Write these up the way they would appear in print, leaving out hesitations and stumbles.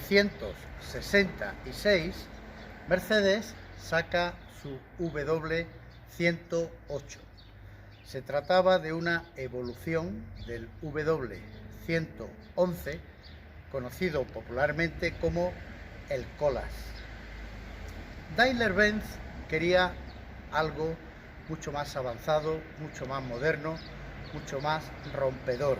1966, Mercedes saca su W108. Se trataba de una evolución del W111, conocido popularmente como el Colas. Daimler-Benz quería algo mucho más avanzado, mucho más moderno, mucho más rompedor.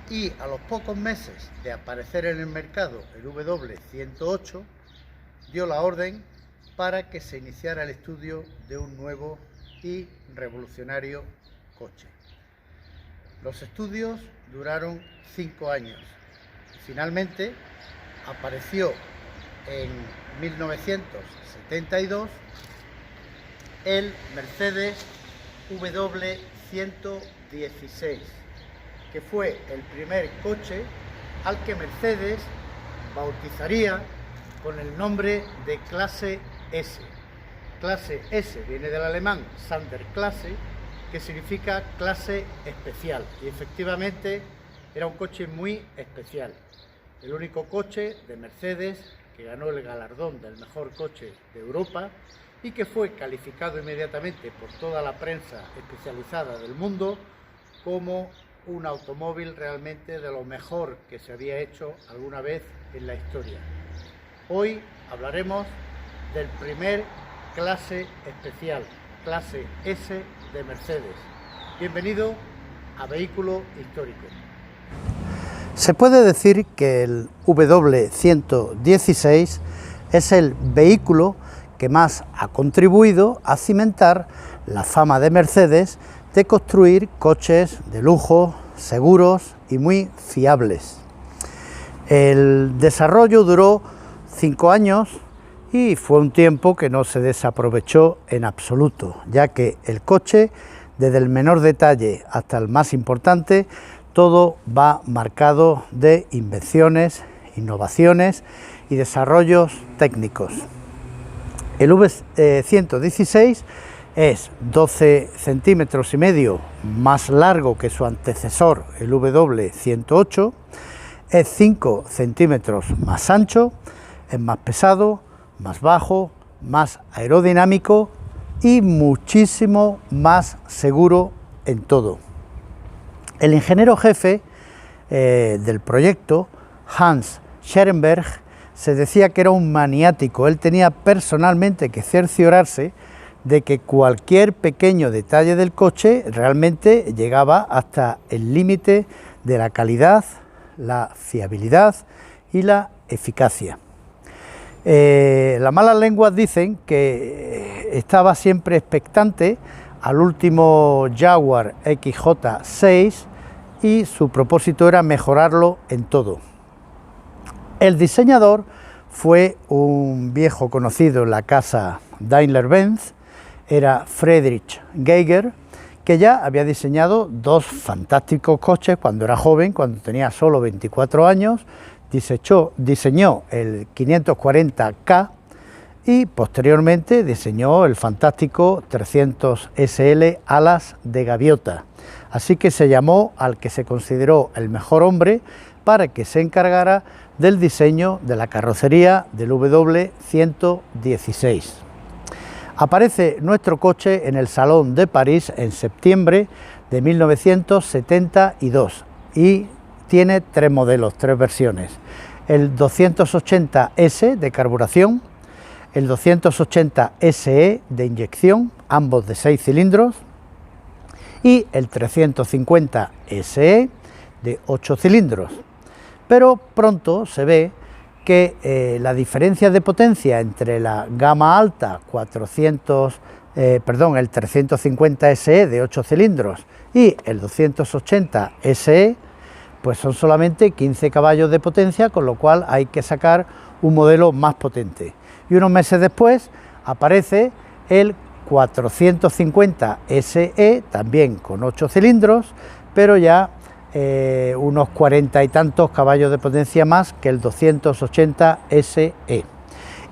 Y a los pocos meses de aparecer en el mercado el W108, dio la orden para que se iniciara el estudio de un nuevo y revolucionario coche. Los estudios duraron 5 años. Finalmente apareció en 1972 el Mercedes W116, que fue el primer coche al que Mercedes bautizaría con el nombre de clase S. Clase S viene del alemán Sonderklasse, que significa clase especial, y efectivamente era un coche muy especial. El único coche de Mercedes que ganó el galardón del mejor coche de Europa y que fue calificado inmediatamente por toda la prensa especializada del mundo como un automóvil realmente de lo mejor que se había hecho alguna vez en la historia. Hoy hablaremos del primer clase especial, clase S de Mercedes. Bienvenido a Vehículo Histórico. Se puede decir que el W116 es el vehículo que más ha contribuido a cimentar la fama de Mercedes de construir coches de lujo, seguros y muy fiables. El desarrollo duró 5 años y fue un tiempo que no se desaprovechó en absoluto, ya que el coche, desde el menor detalle hasta el más importante, todo va marcado de invenciones, innovaciones y desarrollos técnicos. El V116 es 12 centímetros y medio más largo que su antecesor, el W108, es 5 centímetros más ancho, es más pesado, más bajo, más aerodinámico y muchísimo más seguro en todo. El ingeniero jefe del proyecto, Hans Scherenberg, se decía que era un maniático. Él tenía personalmente que cerciorarse de que cualquier pequeño detalle del coche realmente llegaba hasta el límite de la calidad, la fiabilidad y la eficacia. Las malas lenguas dicen que estaba siempre expectante al último Jaguar XJ6 y su propósito era mejorarlo en todo. El diseñador fue un viejo conocido en la casa Daimler-Benz, era Friedrich Geiger, que ya había diseñado 2 fantásticos coches cuando era joven, cuando tenía solo 24 años, diseñó el 540K y posteriormente diseñó el fantástico 300 SL alas de gaviota. Así que se llamó al que se consideró el mejor hombre para que se encargara del diseño de la carrocería del W116. Aparece nuestro coche en el Salón de París en septiembre de 1972 y tiene 3 modelos, 3 versiones. El 280S de carburación, el 280 SE de inyección, ambos de 6 cilindros, y el 350 SE de 8 cilindros. Pero pronto se ve que la diferencia de potencia entre la gama alta el 350 SE de 8 cilindros y el 280 SE pues son solamente 15 caballos de potencia, con lo cual hay que sacar un modelo más potente. Y unos meses después aparece el 450 SE, también con 8 cilindros, pero ya unos 40 y tantos caballos de potencia más que el 280 SE.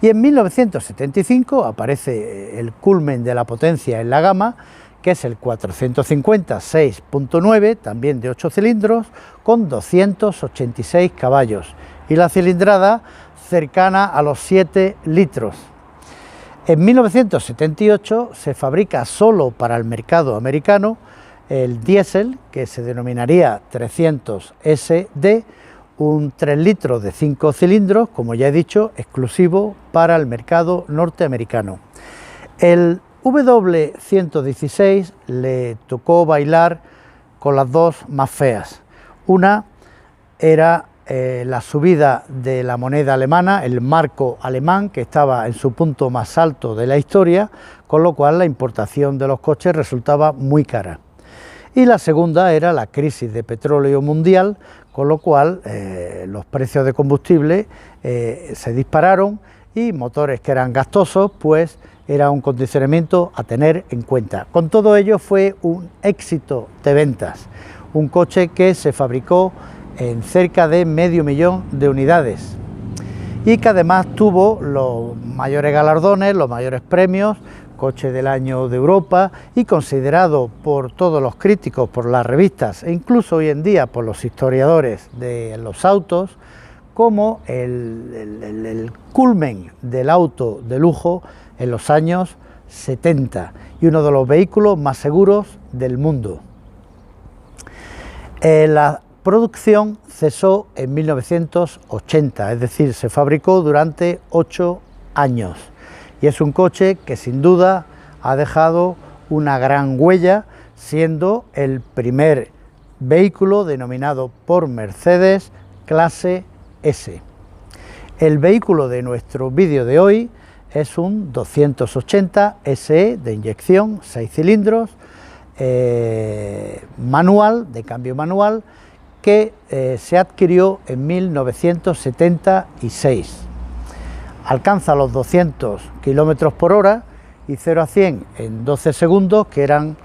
Y en 1975 aparece el culmen de la potencia en la gama, que es el 450 6.9, también de 8 cilindros, con 286 caballos. y la cilindrada cercana a los 7 litros. En 1978 se fabrica solo para el mercado americano el diésel, que se denominaría 300 SD, un 3 litros de 5 cilindros, como ya he dicho, exclusivo para el mercado norteamericano. El W116 le tocó bailar con las dos más feas. Una era la subida de la moneda alemana, el marco alemán, que estaba en su punto más alto de la historia, con lo cual la importación de los coches resultaba muy cara. Y la segunda era la crisis de petróleo mundial, con lo cual los precios de combustible se dispararon y motores que eran gastosos, pues era un condicionamiento a tener en cuenta. Con todo ello fue un éxito de ventas, un coche que se fabricó en cerca de 500.000 de unidades y que además tuvo los mayores galardones, los mayores premios, coche del año de Europa, y considerado por todos los críticos, por las revistas e incluso hoy en día por los historiadores de los autos como el culmen del auto de lujo en los años 70 y uno de los vehículos más seguros del mundo. La producción cesó en 1980, es decir, se fabricó durante 8 años y es un coche que sin duda ha dejado una gran huella, siendo el primer vehículo denominado por Mercedes clase S. El vehículo de nuestro vídeo de hoy es un 280 SE de inyección, 6 cilindros, manual, de cambio manual, que se adquirió en 1976. Alcanza los 200 km por hora y 0 a 100 en 12 segundos, que eran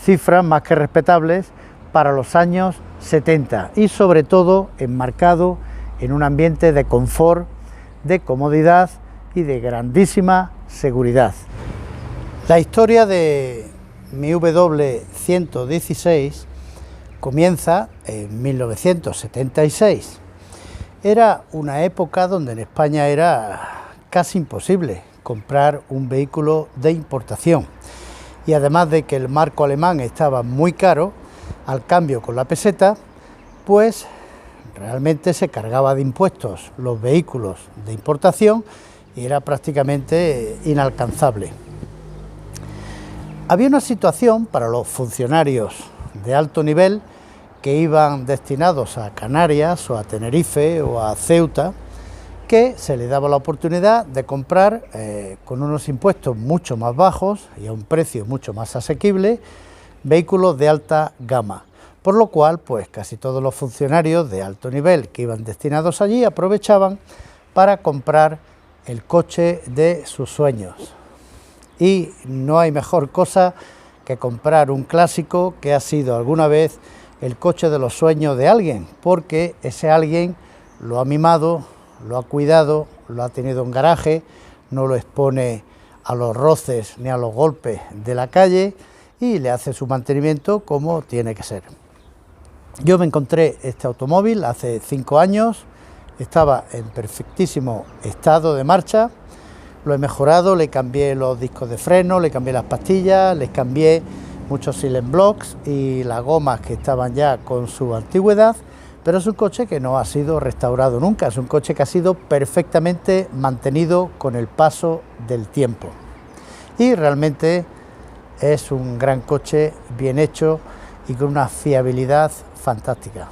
cifras más que respetables para los años 70 y sobre todo enmarcado en un ambiente de confort, de comodidad y de grandísima seguridad. La historia de mi W116 comienza en 1976. Era una época donde en España era casi imposible comprar un vehículo de importación y además de que el marco alemán estaba muy caro, al cambio con la peseta, pues realmente se cargaba de impuestos los vehículos de importación y era prácticamente inalcanzable. Había una situación para los funcionarios de alto nivel que iban destinados a Canarias o a Tenerife o a Ceuta, que se les daba la oportunidad de comprar con unos impuestos mucho más bajos y a un precio mucho más asequible vehículos de alta gama, por lo cual pues casi todos los funcionarios de alto nivel que iban destinados allí aprovechaban para comprar el coche de sus sueños. Y no hay mejor cosa que comprar un clásico que ha sido alguna vez el coche de los sueños de alguien, porque ese alguien lo ha mimado, lo ha cuidado, lo ha tenido en garaje, no lo expone a los roces ni a los golpes de la calle y le hace su mantenimiento como tiene que ser. Yo me encontré este automóvil hace 5 años, estaba en perfectísimo estado de marcha, lo he mejorado, le cambié los discos de freno, le cambié las pastillas, les cambié muchos silent blocks y las gomas que estaban ya con su antigüedad, pero es un coche que no ha sido restaurado nunca, es un coche que ha sido perfectamente mantenido con el paso del tiempo. Y realmente es un gran coche, bien hecho y con una fiabilidad fantástica.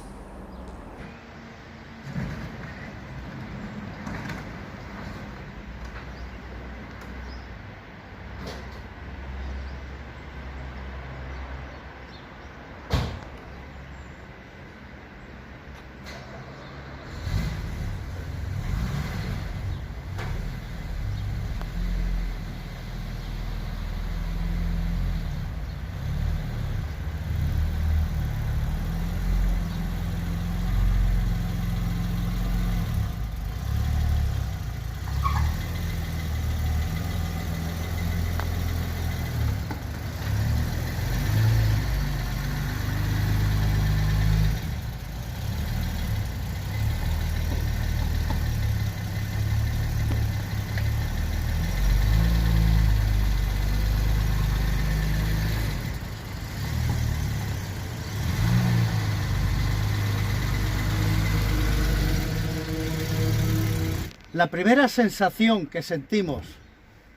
La primera sensación que sentimos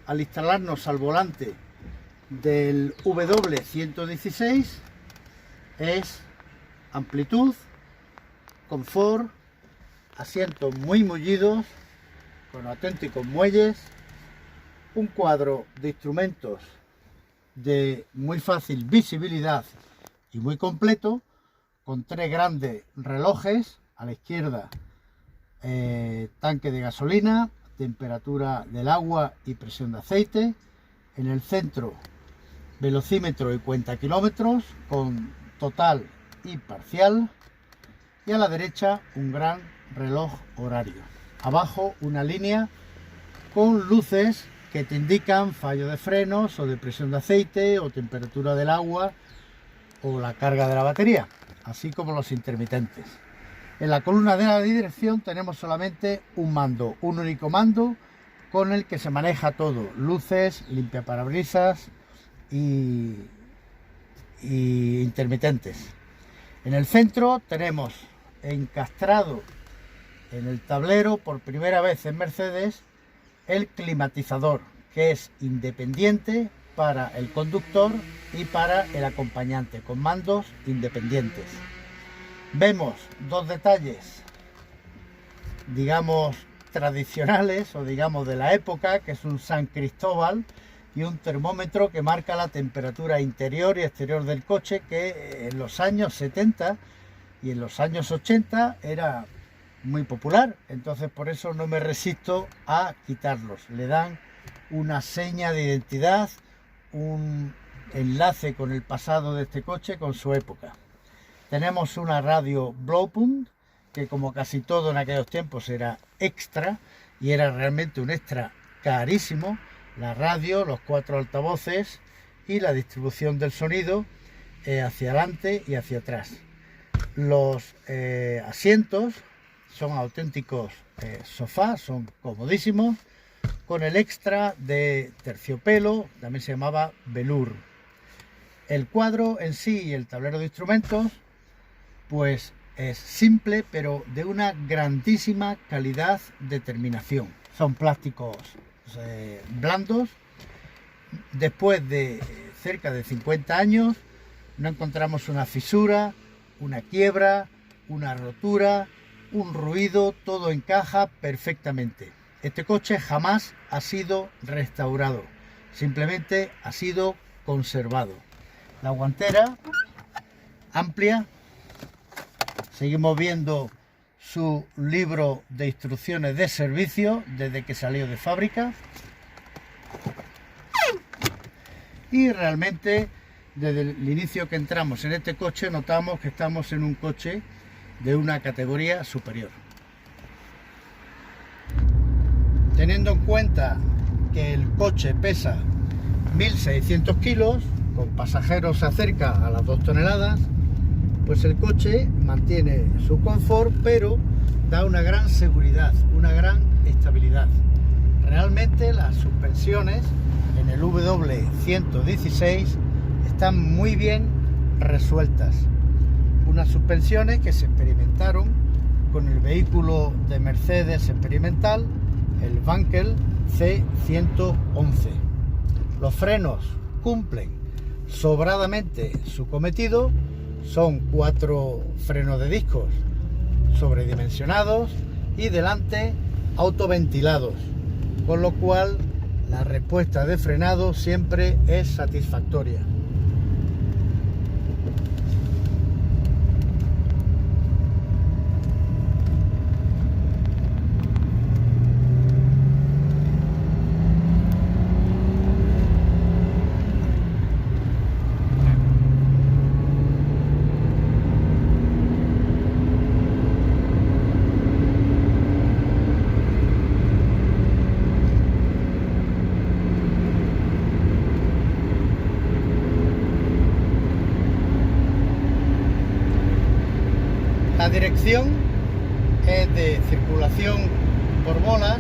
al instalarnos al volante del W116 es amplitud, confort, asientos muy mullidos, con auténticos muelles, un cuadro de instrumentos de muy fácil visibilidad y muy completo, con 3 grandes relojes. A la izquierda tanque de gasolina, temperatura del agua y presión de aceite. En el centro velocímetro y cuenta kilómetros con total y parcial. Y a la derecha un gran reloj horario. Abajo una línea con luces que te indican fallo de frenos o de presión de aceite o temperatura del agua o la carga de la batería, así como los intermitentes. En la columna de la dirección tenemos solamente un mando, un único mando con el que se maneja todo: luces, limpiaparabrisas y intermitentes. En el centro tenemos encastrado en el tablero, por primera vez en Mercedes, el climatizador, que es independiente para el conductor y para el acompañante, con mandos independientes. Vemos 2 detalles, digamos, tradicionales o digamos de la época, que es un San Cristóbal y un termómetro que marca la temperatura interior y exterior del coche, que en los años 70 y en los años 80 era muy popular. Entonces por eso no me resisto a quitarlos. Le dan una seña de identidad, un enlace con el pasado de este coche, con su época. Tenemos una radio Blowpunkt, que como casi todo en aquellos tiempos era extra, y era realmente un extra carísimo. La radio, los 4 altavoces y la distribución del sonido hacia adelante y hacia atrás. Los asientos son auténticos sofás, son comodísimos, con el extra de terciopelo, también se llamaba velour. El cuadro en sí y el tablero de instrumentos pues es simple, pero de una grandísima calidad de terminación. Son plásticos blandos. Después de cerca de 50 años no encontramos una fisura, una quiebra, una rotura, un ruido, todo encaja perfectamente. Este coche jamás ha sido restaurado, simplemente ha sido conservado. La guantera amplia, seguimos viendo su libro de instrucciones de servicio desde que salió de fábrica, y realmente desde el inicio que entramos en este coche notamos que estamos en un coche de una categoría superior. Teniendo en cuenta que el coche pesa 1.600 kilos, con pasajeros se acerca a las 2 toneladas, pues el coche mantiene su confort, pero da una gran seguridad, una gran estabilidad. Realmente las suspensiones en el W116 están muy bien resueltas. Unas suspensiones que se experimentaron con el vehículo de Mercedes experimental, el Wankel C111. Los frenos cumplen sobradamente su cometido. Son 4 frenos de discos sobredimensionados y delante autoventilados, con lo cual la respuesta de frenado siempre es satisfactoria. La dirección es de circulación por bolas,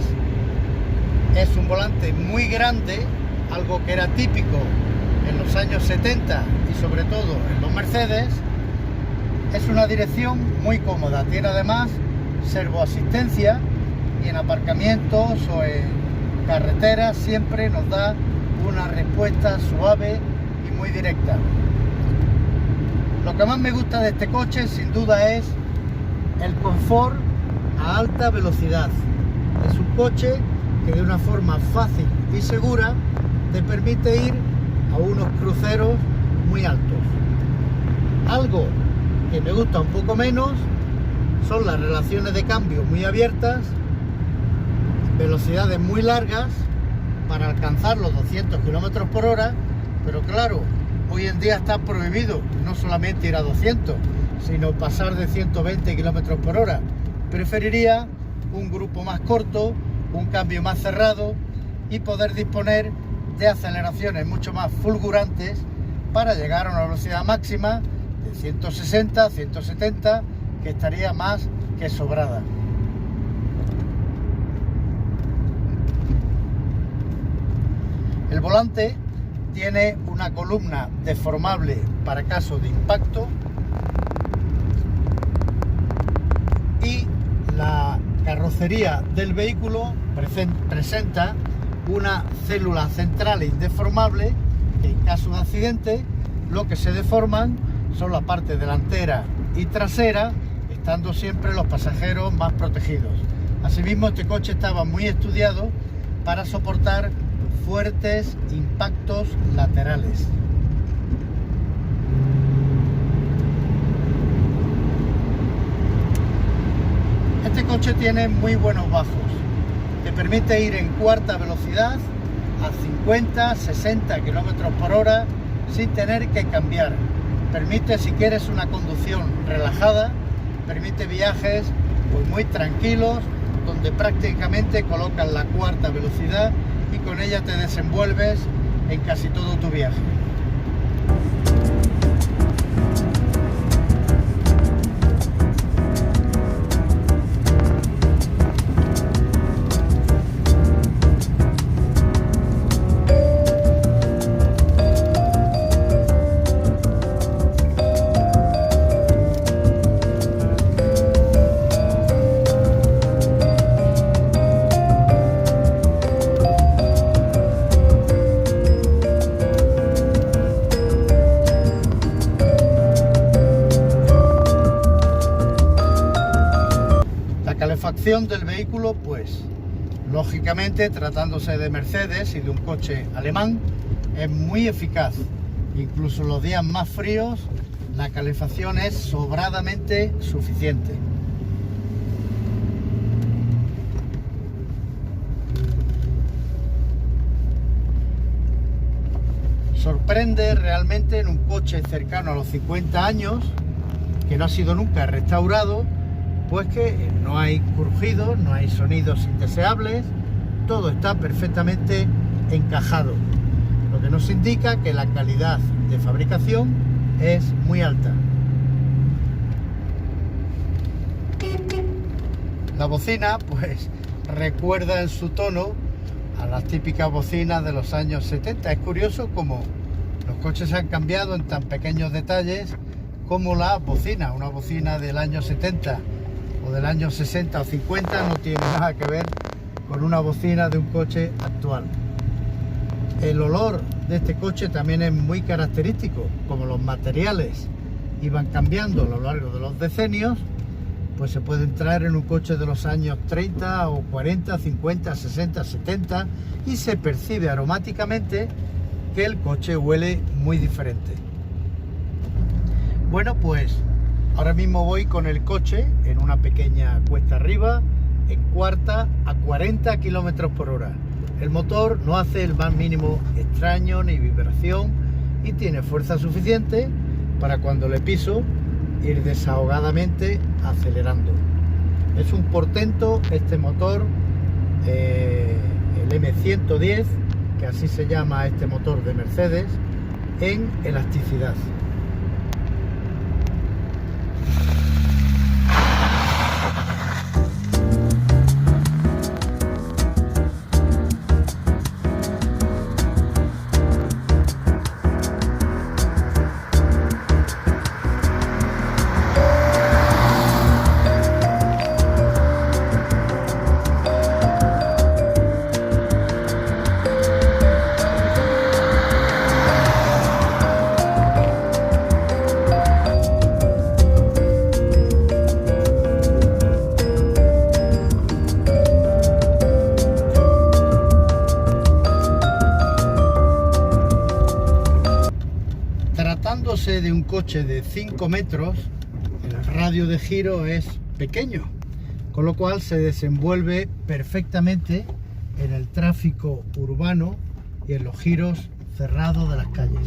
es un volante muy grande, algo que era típico en los años 70 y sobre todo en los Mercedes. Es una dirección muy cómoda, tiene además servoasistencia y en aparcamientos o en carreteras siempre nos da una respuesta suave y muy directa. Lo que más me gusta de este coche sin duda es el confort a alta velocidad. Es un coche que de una forma fácil y segura te permite ir a unos cruceros muy altos. Algo que me gusta un poco menos son las relaciones de cambio muy abiertas, velocidades muy largas para alcanzar los 200 km por hora, pero claro, hoy en día está prohibido no solamente ir a 200, sino pasar de 120 km por hora. Preferiría un grupo más corto, un cambio más cerrado y poder disponer de aceleraciones mucho más fulgurantes para llegar a una velocidad máxima de 160, 170, que estaría más que sobrada. El volante tiene una columna deformable para caso de impacto y la carrocería del vehículo presenta una célula central indeformable que en caso de accidente lo que se deforman son la parte delantera y trasera, estando siempre los pasajeros más protegidos. Asimismo, este coche estaba muy estudiado para soportar fuertes impactos laterales. Este coche tiene muy buenos bajos, te permite ir en cuarta velocidad a 50, 60 km por hora sin tener que cambiar. Permite, si quieres una conducción relajada, permite viajes pues muy tranquilos, donde prácticamente colocas la cuarta velocidad y con ella te desenvuelves en casi todo tu viaje. Calefacción del vehículo, pues lógicamente, tratándose de Mercedes y de un coche alemán, es muy eficaz. Incluso en los días más fríos la calefacción es sobradamente suficiente. Sorprende realmente en un coche cercano a los 50 años, que no ha sido nunca restaurado, pues que no hay crujidos, no hay sonidos indeseables, todo está perfectamente encajado, lo que nos indica que la calidad de fabricación es muy alta. La bocina pues recuerda en su tono a las típicas bocinas de los años 70. Es curioso cómo los coches han cambiado en tan pequeños detalles como la bocina. Una bocina del año 70 o del año 60 o 50 no tiene nada que ver con una bocina de un coche actual. El olor de este coche también es muy característico. Como los materiales iban cambiando a lo largo de los decenios, pues se pueden traer en un coche de los años 30 o 40, 50, 60, 70 y se percibe aromáticamente que el coche huele muy diferente. Bueno, pues ahora mismo voy con el coche en una pequeña cuesta arriba, en cuarta, a 40 km por hora. El motor no hace el más mínimo extraño ni vibración y tiene fuerza suficiente para cuando le piso ir desahogadamente acelerando. Es un portento este motor, el M110, que así se llama este motor de Mercedes, en elasticidad. tratándose de un coche de 5 metros, el radio de giro es pequeño, con lo cual se desenvuelve perfectamente en el tráfico urbano y en los giros cerrados de las calles.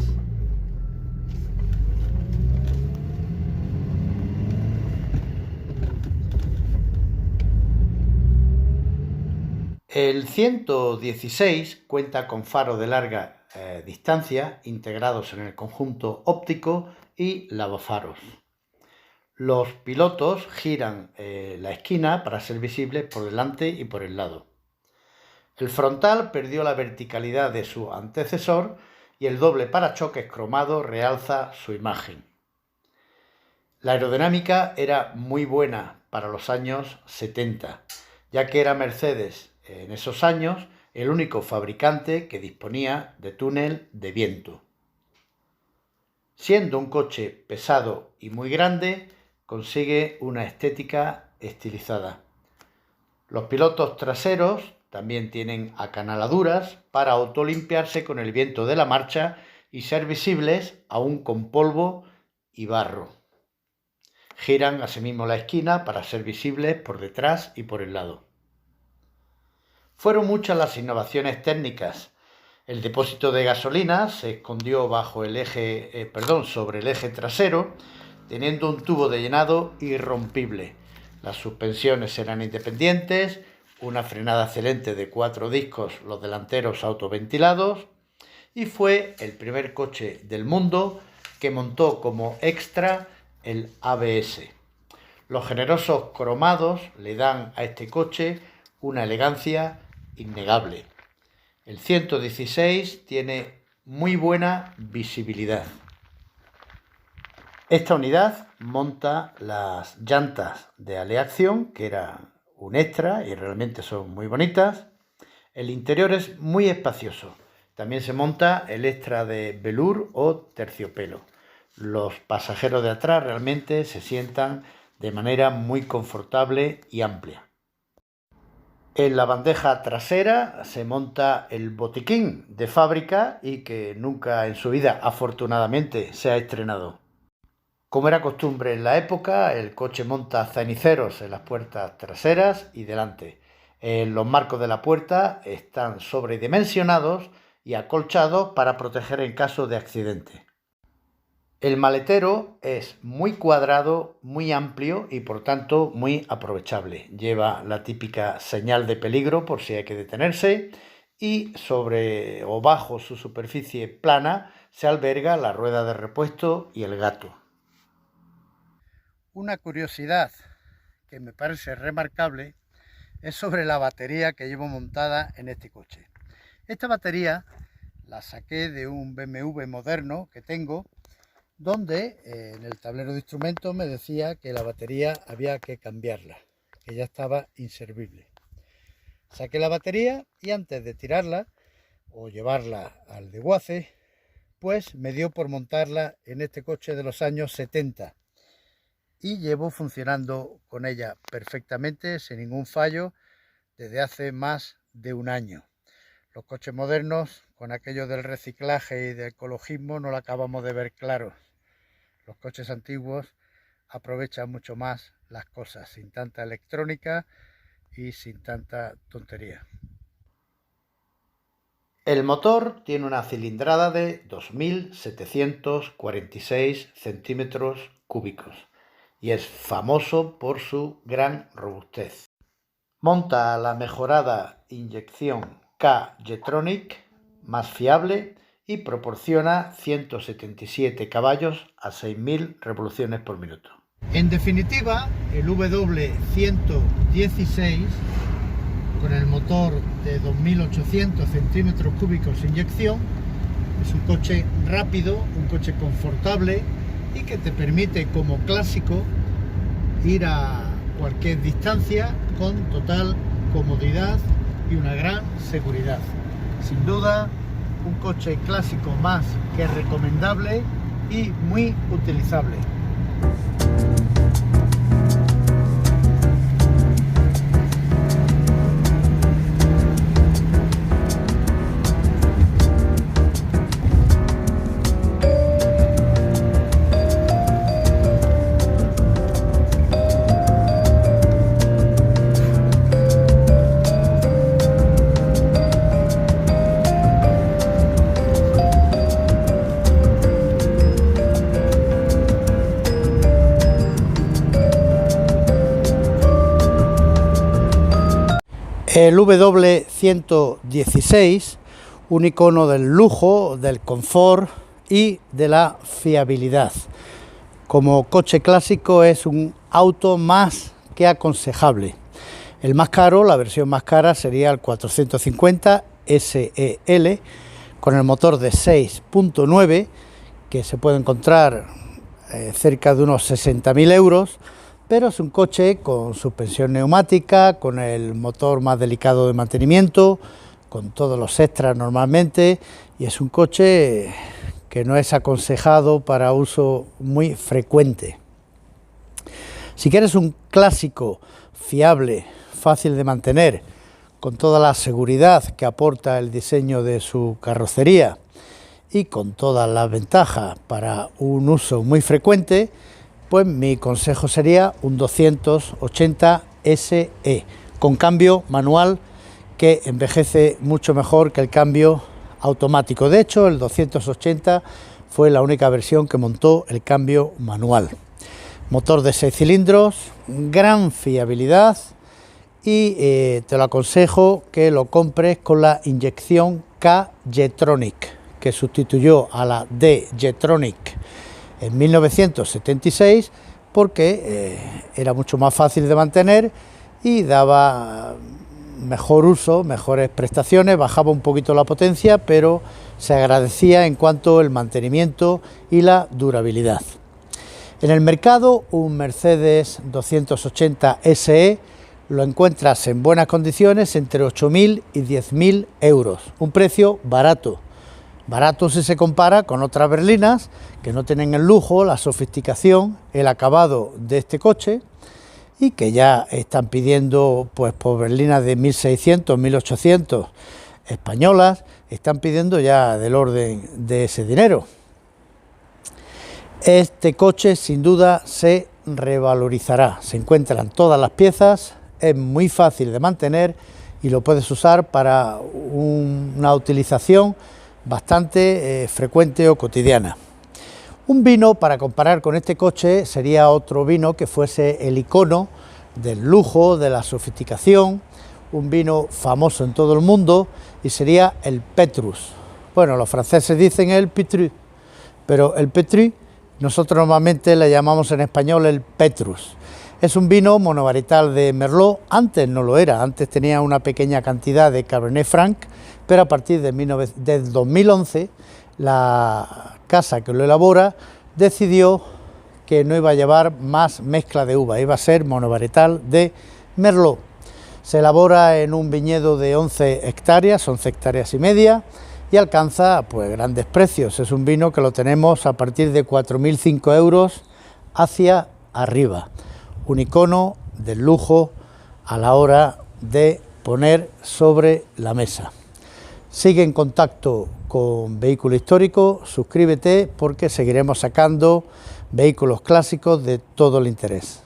El 116 cuenta con faros de larga distancia integrados en el conjunto óptico y lavafaros. Los pilotos giran la esquina para ser visibles por delante y por el lado. El frontal perdió la verticalidad de su antecesor y el doble parachoques cromado realza su imagen. La aerodinámica era muy buena para los años 70, ya que era Mercedes en esos años el único fabricante que disponía de túnel de viento. Siendo un coche pesado y muy grande, consigue una estética estilizada. Los pilotos traseros también tienen acanaladuras para autolimpiarse con el viento de la marcha y ser visibles aún con polvo y barro. Giran asimismo la esquina para ser visibles por detrás y por el lado. Fueron muchas las innovaciones técnicas. El depósito de gasolina se escondió sobre el eje trasero, teniendo un tubo de llenado irrompible. Las suspensiones eran independientes, una frenada excelente de 4 discos, los delanteros autoventilados, y fue el primer coche del mundo que montó como extra el ABS. Los generosos cromados le dan a este coche una elegancia innegable. El 116 tiene muy buena visibilidad. Esta unidad monta las llantas de aleación, que era un extra y realmente son muy bonitas. El interior es muy espacioso. También se monta el extra de velour o terciopelo. Los pasajeros de atrás realmente se sientan de manera muy confortable y amplia. En la bandeja trasera se monta el botiquín de fábrica y que nunca en su vida, afortunadamente, se ha estrenado. Como era costumbre en la época, el coche monta ceniceros en las puertas traseras y delante. Los marcos de la puerta están sobredimensionados y acolchados para proteger en caso de accidente. El maletero es muy cuadrado, muy amplio y por tanto muy aprovechable. Lleva la típica señal de peligro por si hay que detenerse y sobre o bajo su superficie plana se alberga la rueda de repuesto y el gato. Una curiosidad que me parece remarcable es sobre la batería que llevo montada en este coche. Esta batería la saqué de un BMW moderno que tengo, donde en el tablero de instrumentos me decía que la batería había que cambiarla, que ya estaba inservible. Saqué la batería y antes de tirarla o llevarla al desguace, pues me dio por montarla en este coche de los años 70 y llevo funcionando con ella perfectamente, sin ningún fallo, desde hace más de un año. Los coches modernos, con aquello del reciclaje y del ecologismo, no lo acabamos de ver claro. Los coches antiguos aprovechan mucho más las cosas, sin tanta electrónica y sin tanta tontería. El motor tiene una cilindrada de 2.746 centímetros cúbicos y es famoso por su gran robustez. Monta la mejorada inyección K-Jetronic, más fiable, y proporciona 177 caballos a 6.000 revoluciones por minuto. En definitiva, el W116, con el motor de 2.800 centímetros cúbicos de inyección, es un coche rápido, un coche confortable y que te permite como clásico ir a cualquier distancia con total comodidad y una gran seguridad. Sin duda, un coche clásico más que recomendable y muy utilizable. El W116, un icono del lujo, del confort y de la fiabilidad. Como coche clásico es un auto más que aconsejable. El más caro, la versión más cara, sería el 450 SEL con el motor de 6.9, que se puede encontrar cerca de unos 60.000 euros, pero es un coche con suspensión neumática, con el motor más delicado de mantenimiento, con todos los extras normalmente, y es un coche que no es aconsejado para uso muy frecuente. Si quieres un clásico fiable, fácil de mantener, con toda la seguridad que aporta el diseño de su carrocería y con todas las ventajas para un uso muy frecuente, pues mi consejo sería un 280 SE con cambio manual, que envejece mucho mejor que el cambio automático. De hecho, el 280 fue la única versión que montó el cambio manual. Motor de 6 cilindros, gran fiabilidad, y te lo aconsejo que lo compres con la inyección K-Jetronic, que sustituyó a la D-Jetronic en 1976, porque era mucho más fácil de mantener y daba mejor uso, mejores prestaciones, bajaba un poquito la potencia, pero se agradecía en cuanto al mantenimiento y la durabilidad. En el mercado, un Mercedes 280 SE lo encuentras en buenas condiciones entre 8.000 y 10.000 euros, un precio barato. Barato si se compara con otras berlinas que no tienen el lujo, la sofisticación, el acabado de este coche, y que ya están pidiendo, pues por berlinas de 1.600, 1.800 españolas, están pidiendo ya del orden de ese dinero. Este coche sin duda se revalorizará, se encuentran todas las piezas, es muy fácil de mantener y lo puedes usar para una utilización bastante frecuente o cotidiana. Un vino para comparar con este coche sería otro vino que fuese el icono del lujo, de la sofisticación, un vino famoso en todo el mundo, y sería el Petrus. Bueno, los franceses dicen el Petrus, pero el Petrus nosotros normalmente le llamamos en español el Petrus. Es un vino monovarietal de Merlot, antes no lo era, antes tenía una pequeña cantidad de Cabernet Franc, pero a partir de 2011 la casa que lo elabora decidió que no iba a llevar más mezcla de uva, iba a ser monovarietal de Merlot. Se elabora en un viñedo de 11 hectáreas y media, y alcanza pues grandes precios. Es un vino que lo tenemos a partir de 4.005 euros hacia arriba. Un icono del lujo a la hora de poner sobre la mesa. Sigue en contacto con Vehículo Histórico, suscríbete porque seguiremos sacando vehículos clásicos de todo el interés.